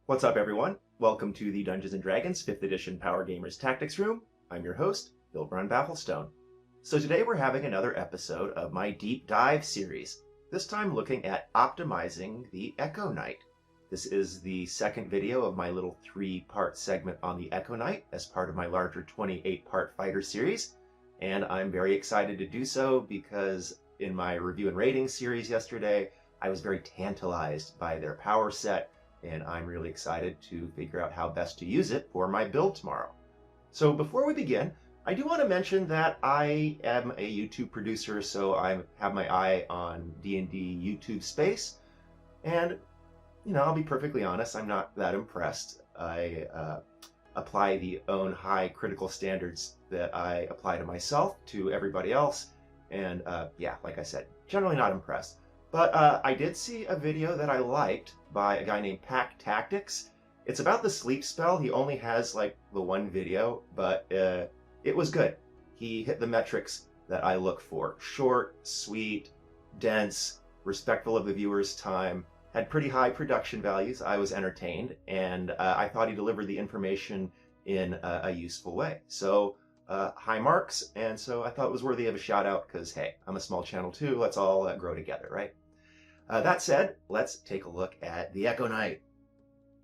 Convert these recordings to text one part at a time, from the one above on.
What's up, everyone? Welcome to the Dungeons & Dragons 5th Edition Power Gamers Tactics Room. I'm your host, Bill Brun Bafflestone. So today we're having another episode of my Deep Dive series, this time looking at optimizing the Echo Knight. This is the second video of my little 3-part segment on the Echo Knight as part of my larger 28-part fighter series, and I'm very excited to do so because in my review and rating series yesterday, I was very tantalized by their power set, and I'm really excited to figure out how best to use it for my build tomorrow. So before we begin, I do want to mention that I am a YouTube producer, so I have my eye on D&D YouTube space, and I'll be perfectly honest, I'm not that impressed. I apply the own high critical standards that I apply to myself to everybody else, and yeah, like I said, generally not impressed. But I did see a video that I liked by a guy named Pack Tactics. It's about the sleep spell. He only has like the one video, but it was good. He hit the metrics that I look for. Short, sweet, dense, respectful of the viewer's time, had pretty high production values. I was entertained, and I thought he delivered the information in a useful way. So high marks, and so I thought it was worthy of a shout out because, hey, I'm a small channel too. Let's all grow together, right? That said, let's take a look at the Echo Knight.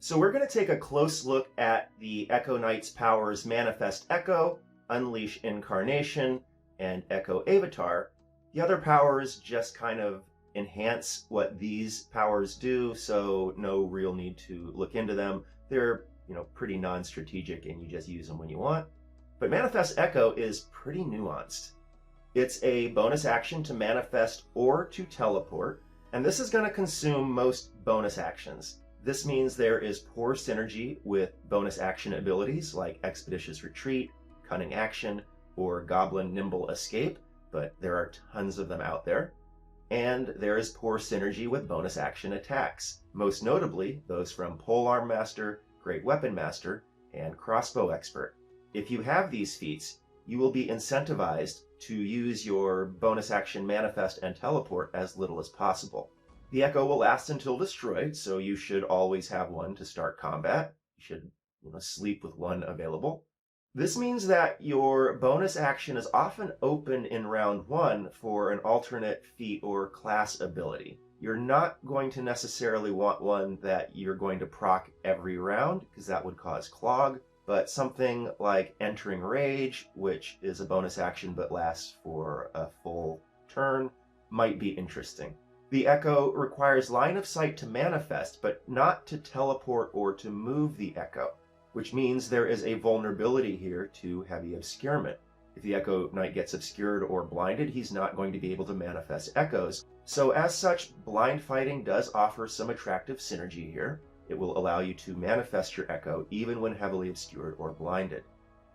So we're going to take a close look at the Echo Knight's powers Manifest Echo, Unleash Incarnation, and Echo Avatar. The other powers just kind of enhance what these powers do, so no real need to look into them. They're, pretty non-strategic and you just use them when you want. But Manifest Echo is pretty nuanced. It's a bonus action to manifest or to teleport, and this is going to consume most bonus actions. This means there is poor synergy with bonus action abilities like Expeditious Retreat, Cunning Action, or Goblin Nimble Escape, but there are tons of them out there. And there is poor synergy with bonus action attacks, most notably those from Polearm Master, Great Weapon Master, and Crossbow Expert. If you have these feats, you will be incentivized to use your bonus action Manifest and Teleport as little as possible. The Echo will last until destroyed, so you should always have one to start combat. You should sleep with one available. This means that your bonus action is often open in round 1 for an alternate feat or class ability. You're not going to necessarily want one that you're going to proc every round, because that would cause clog. But something like Entering Rage, which is a bonus action but lasts for a full turn, might be interesting. The Echo requires line of sight to manifest, but not to teleport or to move the Echo, which means there is a vulnerability here to heavy obscurement. If the Echo Knight gets obscured or blinded, he's not going to be able to manifest echoes. So as such, blind fighting does offer some attractive synergy here. It will allow you to manifest your Echo even when heavily obscured or blinded.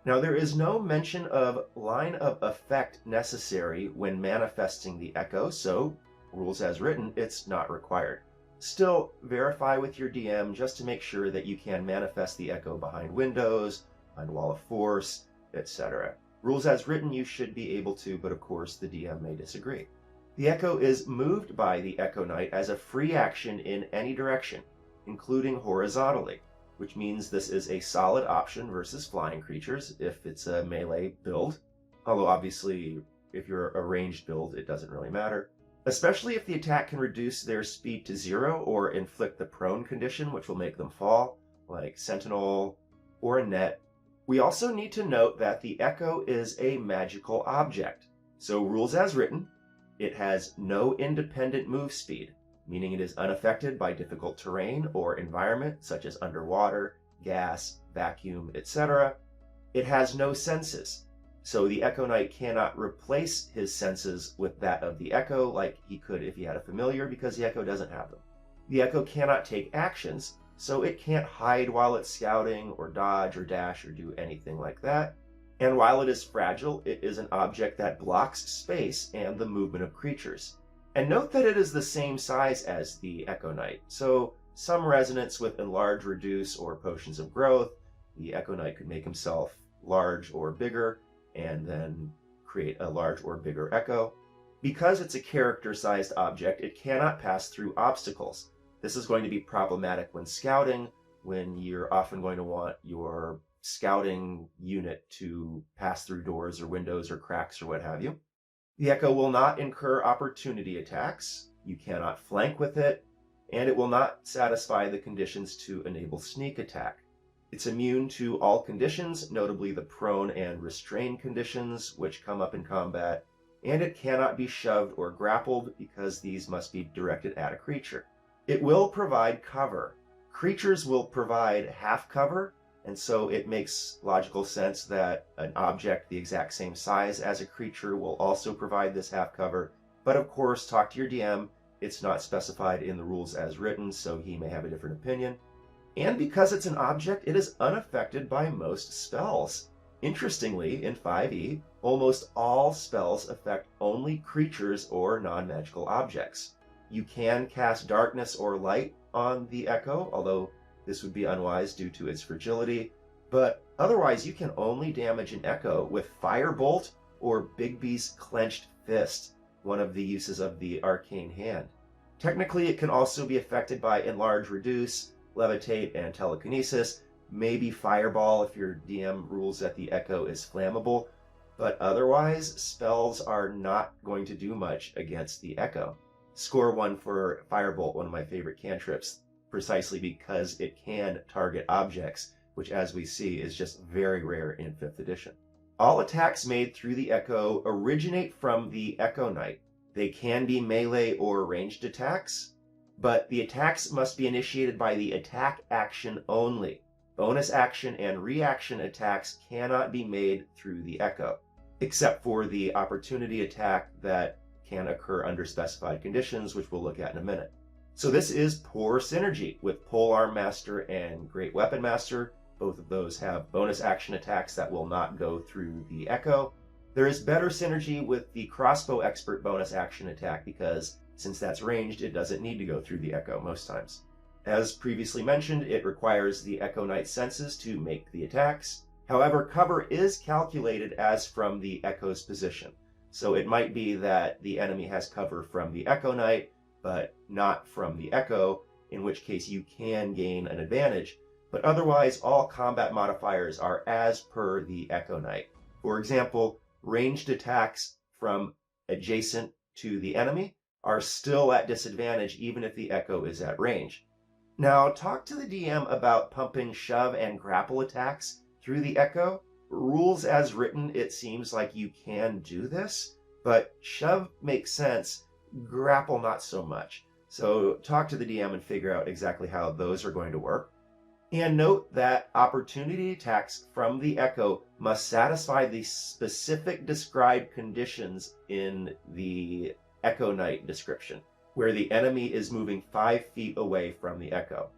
Now, there is no mention of line of effect necessary when manifesting the Echo, so rules as written, it's not required. Still, verify with your DM just to make sure that you can manifest the Echo behind windows, on Wall of Force, etc. Rules as written, you should be able to, but of course the DM may disagree. The Echo is moved by the Echo Knight as a free action in any direction, including horizontally, which means this is a solid option versus flying creatures if it's a melee build, although obviously if you're a ranged build it doesn't really matter, especially if the attack can reduce their speed to 0 or inflict the prone condition, which will make them fall, like Sentinel or a Net. We also need to note that the Echo is a magical object, so rules as written, it has no independent move speed, meaning it is unaffected by difficult terrain or environment such as underwater, gas, vacuum, etc. It has no senses, so the Echo Knight cannot replace his senses with that of the Echo like he could if he had a familiar, because the Echo doesn't have them. The Echo cannot take actions, so it can't hide while it's scouting or dodge or dash or do anything like that. And while it is fragile, it is an object that blocks space and the movement of creatures. And note that it is the same size as the Echo Knight, so some resonance with Enlarge, Reduce, or Potions of Growth. The Echo Knight could make himself large or bigger, and then create a large or bigger Echo. Because it's a character-sized object, it cannot pass through obstacles. This is going to be problematic when scouting, when you're often going to want your scouting unit to pass through doors or windows or cracks or what have you. The Echo will not incur opportunity attacks. You cannot flank with it, and it will not satisfy the conditions to enable sneak attack. It's immune to all conditions, notably the prone and restrain conditions, which come up in combat, and it cannot be shoved or grappled because these must be directed at a creature. It will provide cover. Creatures will provide half cover, and so it makes logical sense that an object the exact same size as a creature will also provide this half cover. But of course, talk to your DM. It's not specified in the rules as written, so he may have a different opinion. And because it's an object, it is unaffected by most spells. Interestingly, in 5e, almost all spells affect only creatures or non-magical objects. You can cast darkness or light on the Echo, although this would be unwise due to its fragility, but otherwise you can only damage an Echo with Firebolt or Bigby's Clenched Fist, one of the uses of the Arcane Hand. Technically, it can also be affected by Enlarge, Reduce, Levitate, and Telekinesis, maybe Fireball if your DM rules that the Echo is flammable, but otherwise, spells are not going to do much against the Echo. Score 1 for Firebolt, one of my favorite cantrips, precisely because it can target objects, which as we see is just very rare in 5th edition. All attacks made through the Echo originate from the Echo Knight. They can be melee or ranged attacks, but the attacks must be initiated by the attack action only. Bonus action and reaction attacks cannot be made through the Echo, except for the opportunity attack that can occur under specified conditions, which we'll look at in a minute. So this is poor synergy with Polearm Master and Great Weapon Master. Both of those have bonus action attacks that will not go through the Echo. There is better synergy with the Crossbow Expert bonus action attack because since that's ranged, it doesn't need to go through the Echo most times. As previously mentioned, it requires the Echo Knight's senses to make the attacks. However, cover is calculated as from the Echo's position. So it might be that the enemy has cover from the Echo Knight, but not from the Echo, in which case you can gain an advantage. But otherwise, all combat modifiers are as per the Echo Knight. For example, ranged attacks from adjacent to the enemy are still at disadvantage even if the Echo is at range. Now, talk to the DM about pumping shove and grapple attacks through the Echo. Rules as written, it seems like you can do this, but shove makes sense, grapple not so much. So talk to the DM and figure out exactly how those are going to work. And note that opportunity attacks from the Echo must satisfy the specific described conditions in the Echo Knight description, where the enemy is moving 5 feet away from the Echo.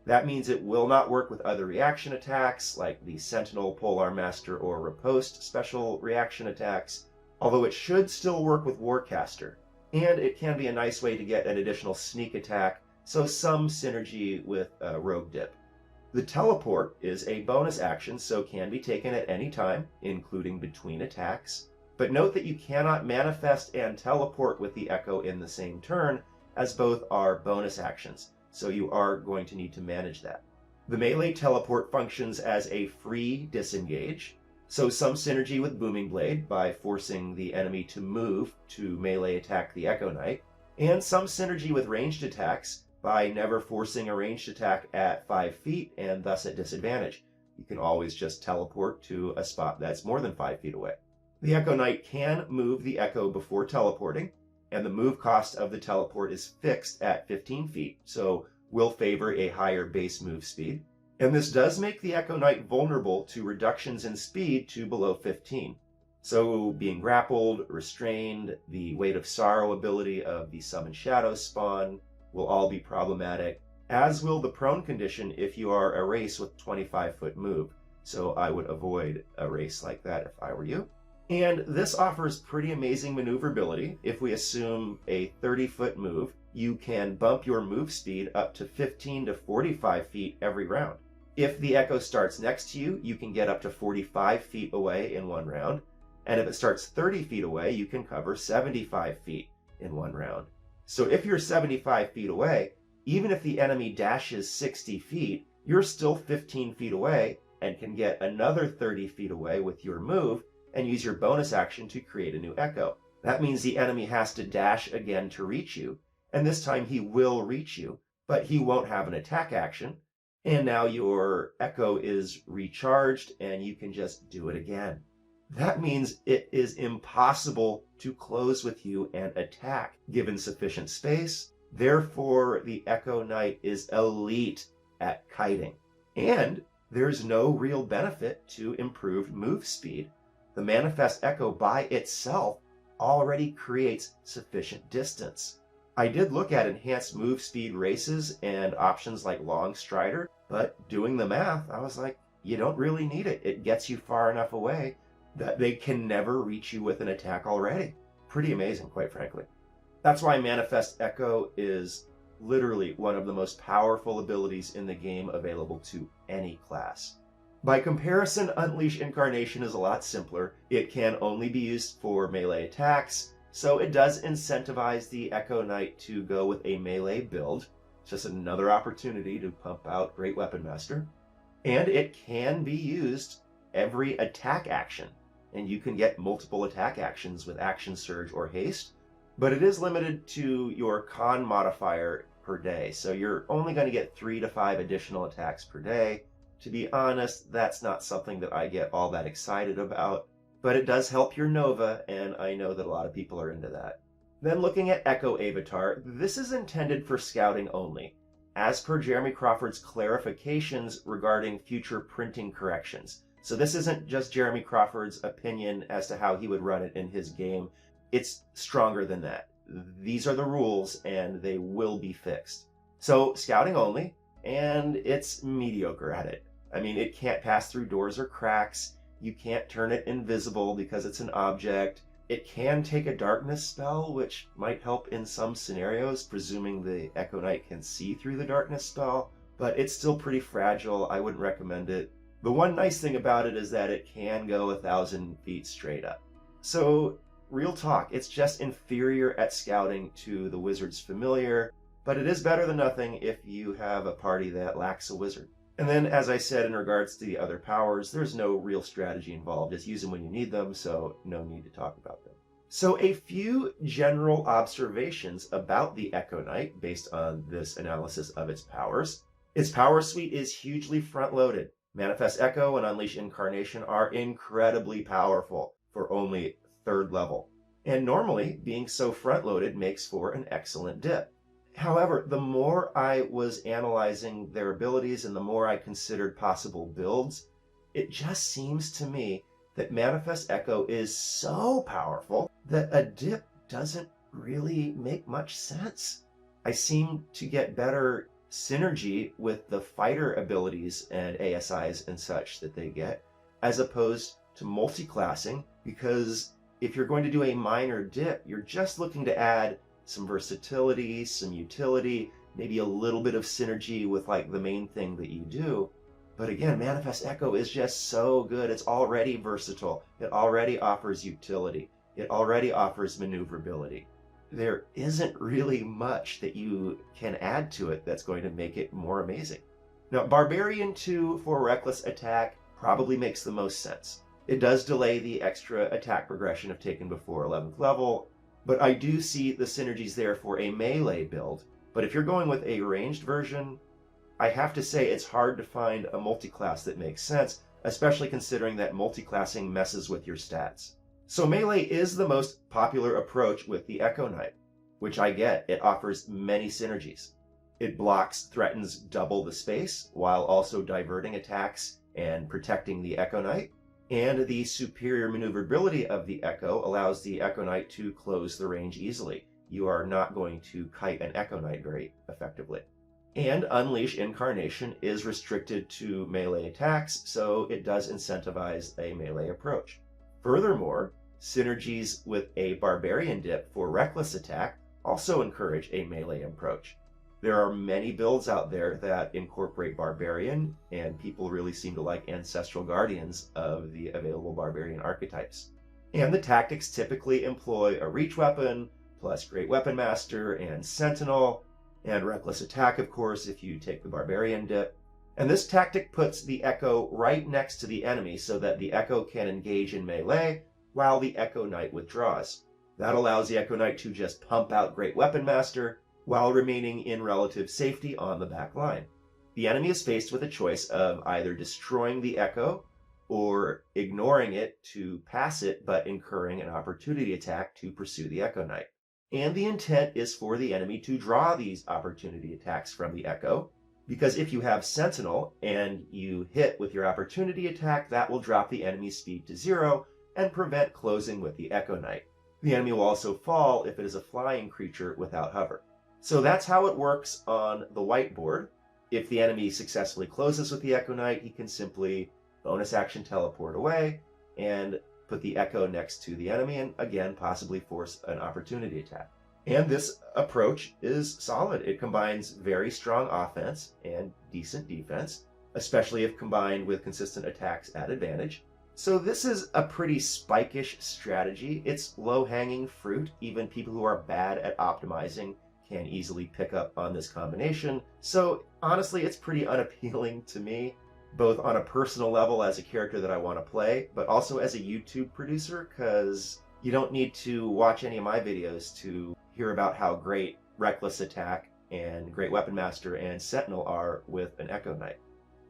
That means it will not work with other reaction attacks like the Sentinel, Polearm Master, or Riposte special reaction attacks, although it should still work with Warcaster. And it can be a nice way to get an additional sneak attack, so some synergy with Rogue Dip. The Teleport is a bonus action, so can be taken at any time, including between attacks. But note that you cannot manifest and teleport with the Echo in the same turn, as both are bonus actions, so you are going to need to manage that. The melee teleport functions as a free disengage, so some synergy with Booming Blade by forcing the enemy to move to melee attack the Echo Knight, and some synergy with ranged attacks by never forcing a ranged attack at 5 feet and thus at disadvantage. You can always just teleport to a spot that's more than 5 feet away. The Echo Knight can move the Echo before teleporting, and the move cost of the teleport is fixed at 15 feet, so will favor a higher base move speed. And this does make the Echo Knight vulnerable to reductions in speed to below 15. So being grappled, restrained, the Weight of Sorrow ability of the Summon Shadows spawn will all be problematic, as will the prone condition if you are a race with 25-foot move. So I would avoid a race like that if I were you. And this offers pretty amazing maneuverability. If we assume a 30-foot move, you can bump your move speed up to 15 to 45 feet every round. If the Echo starts next to you, you can get up to 45 feet away in one round. And if it starts 30 feet away, you can cover 75 feet in one round. So if you're 75 feet away, even if the enemy dashes 60 feet, you're still 15 feet away and can get another 30 feet away with your move and use your bonus action to create a new echo. That means the enemy has to dash again to reach you, and this time he will reach you, but he won't have an attack action, and now your echo is recharged and you can just do it again. That means it is impossible to close with you and attack given sufficient space. Therefore, the Echo Knight is elite at kiting. And there's no real benefit to improved move speed. The Manifest Echo by itself already creates sufficient distance. I did look at enhanced move speed races and options like Long Strider, but doing the math, I was like, you don't really need it. It gets you far enough away that they can never reach you with an attack already. Pretty amazing, quite frankly. That's why Manifest Echo is literally one of the most powerful abilities in the game available to any class. By comparison, Unleash Incarnation is a lot simpler. It can only be used for melee attacks, so it does incentivize the Echo Knight to go with a melee build. It's just another opportunity to pump out Great Weapon Master. And it can be used every attack action, and you can get multiple attack actions with Action Surge or Haste, but it is limited to your con modifier per day, so you're only going to get 3 to 5 additional attacks per day. To be honest, that's not something that I get all that excited about, but it does help your Nova, and I know that a lot of people are into that. Then looking at Echo Avatar, this is intended for scouting only, as per Jeremy Crawford's clarifications regarding future printing corrections. So this isn't just Jeremy Crawford's opinion as to how he would run it in his game. It's stronger than that. These are the rules, and they will be fixed. So scouting only, and it's mediocre at it. I mean, it can't pass through doors or cracks. You can't turn it invisible because it's an object. It can take a darkness spell, which might help in some scenarios, presuming the Echo Knight can see through the darkness spell, but it's still pretty fragile. I wouldn't recommend it. The one nice thing about it is that it can go 1,000 feet straight up. So, real talk, it's just inferior at scouting to the Wizard's Familiar, but it is better than nothing if you have a party that lacks a wizard. And then, as I said in regards to the other powers, there's no real strategy involved. Just use them when you need them, so no need to talk about them. So a few general observations about the Echo Knight based on this analysis of its powers. Its power suite is hugely front-loaded. Manifest Echo and Unleash Incarnation are incredibly powerful for only 3rd level. And normally, being so front-loaded makes for an excellent dip. However, the more I was analyzing their abilities and the more I considered possible builds, it just seems to me that Manifest Echo is so powerful that a dip doesn't really make much sense. I seem to get better synergy with the fighter abilities and ASIs and such that they get, as opposed to multi-classing, because if you're going to do a minor dip, you're just looking to add some versatility, some utility, maybe a little bit of synergy with like the main thing that you do. But again, Manifest Echo is just so good. It's already versatile. It already offers utility. It already offers maneuverability. There isn't really much that you can add to it that's going to make it more amazing. Now, Barbarian 2 for Reckless Attack probably makes the most sense. It does delay the extra attack progression if taken before 11th level, but I do see the synergies there for a melee build. But if you're going with a ranged version, I have to say it's hard to find a multi-class that makes sense, especially considering that multi-classing messes with your stats. So melee is the most popular approach with the Echo Knight, which I get. It offers many synergies. It blocks, threatens double the space, while also diverting attacks and protecting the Echo Knight. And the superior maneuverability of the Echo allows the Echo Knight to close the range easily. You are not going to kite an Echo Knight very effectively. And Unleash Incarnation is restricted to melee attacks, so it does incentivize a melee approach. Furthermore, synergies with a Barbarian dip for Reckless Attack also encourage a melee approach. There are many builds out there that incorporate Barbarian, and people really seem to like Ancestral Guardians of the available Barbarian archetypes. And the tactics typically employ a Reach Weapon, plus Great Weapon Master and Sentinel, and Reckless Attack, of course, if you take the Barbarian dip. And this tactic puts the Echo right next to the enemy so that the Echo can engage in melee while the Echo Knight withdraws. That allows the Echo Knight to just pump out Great Weapon Master while remaining in relative safety on the back line. The enemy is faced with a choice of either destroying the Echo or ignoring it to pass it, but incurring an opportunity attack to pursue the Echo Knight. And the intent is for the enemy to draw these opportunity attacks from the Echo, because if you have Sentinel and you hit with your opportunity attack, that will drop the enemy's speed to 0 and prevent closing with the Echo Knight. The enemy will also fall if it is a flying creature without hover. So that's how it works on the whiteboard. If the enemy successfully closes with the Echo Knight, he can simply bonus action teleport away and put the Echo next to the enemy and again possibly force an opportunity attack. And this approach is solid. It combines very strong offense and decent defense, especially if combined with consistent attacks at advantage. So this is a pretty spikish strategy. It's low-hanging fruit. Even people who are bad at optimizing can easily pick up on this combination. So honestly, it's pretty unappealing to me, both on a personal level as a character that I want to play, but also as a YouTube producer, because you don't need to watch any of my videos to hear about how great Reckless Attack and Great Weapon Master and Sentinel are with an Echo Knight.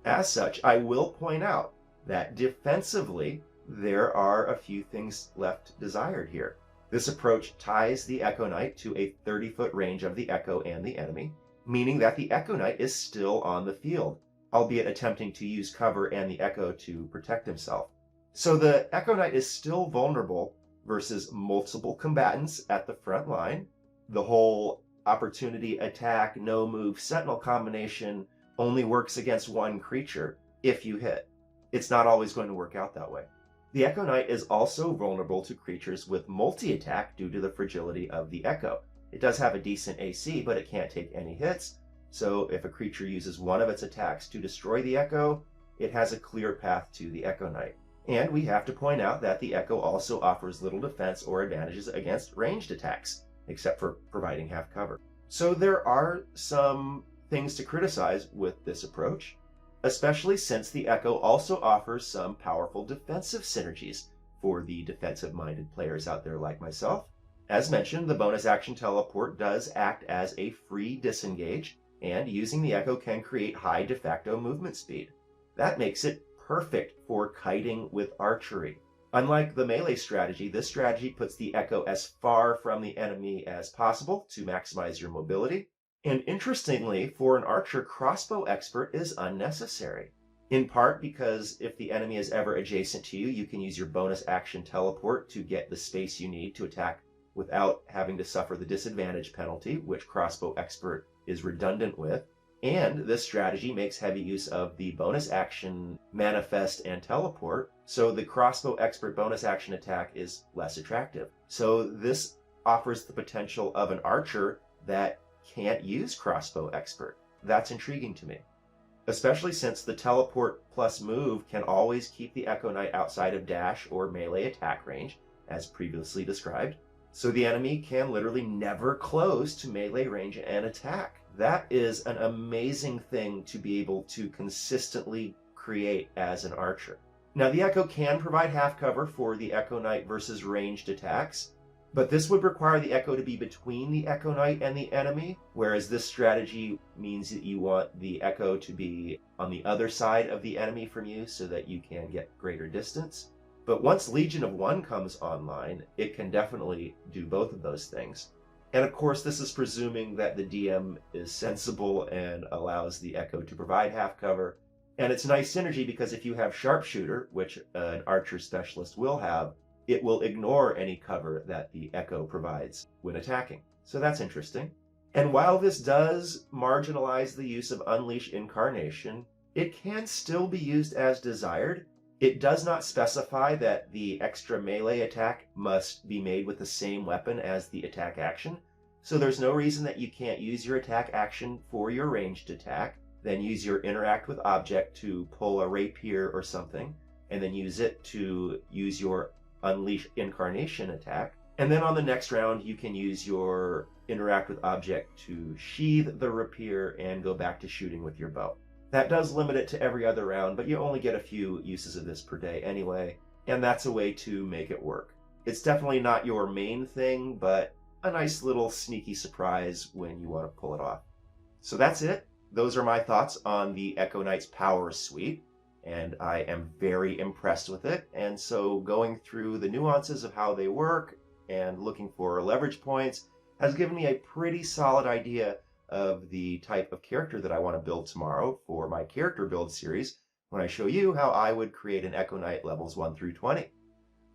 As such, I will point out that defensively, there are a few things left desired here. This approach ties the Echo Knight to a 30-foot range of the Echo and the enemy, meaning that the Echo Knight is still on the field, albeit attempting to use cover and the Echo to protect himself. So the Echo Knight is still vulnerable versus multiple combatants at the front line. The whole opportunity attack, no move Sentinel combination only works against one creature if you hit. It's not always going to work out that way. The Echo Knight is also vulnerable to creatures with multi-attack due to the fragility of the Echo. It does have a decent AC, but it can't take any hits, so if a creature uses one of its attacks to destroy the Echo, it has a clear path to the Echo Knight. And we have to point out that the Echo also offers little defense or advantages against ranged attacks, except for providing half cover. So there are some things to criticize with this approach, especially since the Echo also offers some powerful defensive synergies for the defensive-minded players out there like myself. As mentioned, the bonus action teleport does act as a free disengage, and using the Echo can create high de facto movement speed. That makes it perfect for kiting with archery. Unlike the melee strategy, this strategy puts the Echo as far from the enemy as possible to maximize your mobility. And interestingly, for an archer, crossbow expert is unnecessary. In part because if the enemy is ever adjacent to you, you can use your bonus action teleport to get the space you need to attack without having to suffer the disadvantage penalty, which crossbow expert is redundant with. And this strategy makes heavy use of the bonus action manifest and teleport, so the crossbow expert bonus action attack is less attractive. So this offers the potential of an archer that can't use crossbow expert. That's intriguing to me, especially since the teleport plus move can always keep the Echo Knight outside of dash or melee attack range, as previously described, so the enemy can literally never close to melee range and attack. That is an amazing thing to be able to consistently create as an archer. Now, the Echo can provide half cover for the Echo Knight versus ranged attacks, but this would require the Echo to be between the Echo Knight and the enemy, whereas this strategy means that you want the Echo to be on the other side of the enemy from you so that you can get greater distance. But once Legion of One comes online, it can definitely do both of those things. And of course, this is presuming that the DM is sensible and allows the Echo to provide half cover. And it's nice synergy because if you have Sharpshooter, which an archer specialist will have, it will ignore any cover that the Echo provides when attacking. So that's interesting. And while this does marginalize the use of Unleash Incarnation, it can still be used as desired. It does not specify that the extra melee attack must be made with the same weapon as the attack action. So there's no reason that you can't use your attack action for your ranged attack, then use your interact with object to pull a rapier or something, and then use it to use your Unleash Incarnation attack. And then on the next round, you can use your interact with object to sheath the rapier and go back to shooting with your bow. That does limit it to every other round, but you only get a few uses of this per day anyway, and that's a way to make it work. It's definitely not your main thing, but a nice little sneaky surprise when you want to pull it off. So that's it. Those are my thoughts on the Echo Knight's Power Suite, and I am very impressed with it. And so going through the nuances of how they work and looking for leverage points has given me a pretty solid idea of the type of character that I want to build tomorrow for my character build series when I show you how I would create an Echo Knight levels 1 through 20.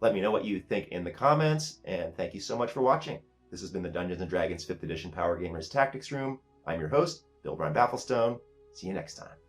Let me know what you think in the comments, and thank you so much for watching. This has been the Dungeons & Dragons 5th Edition Power Gamers Tactics Room. I'm your host, Bill Brian Bafflestone. See you next time.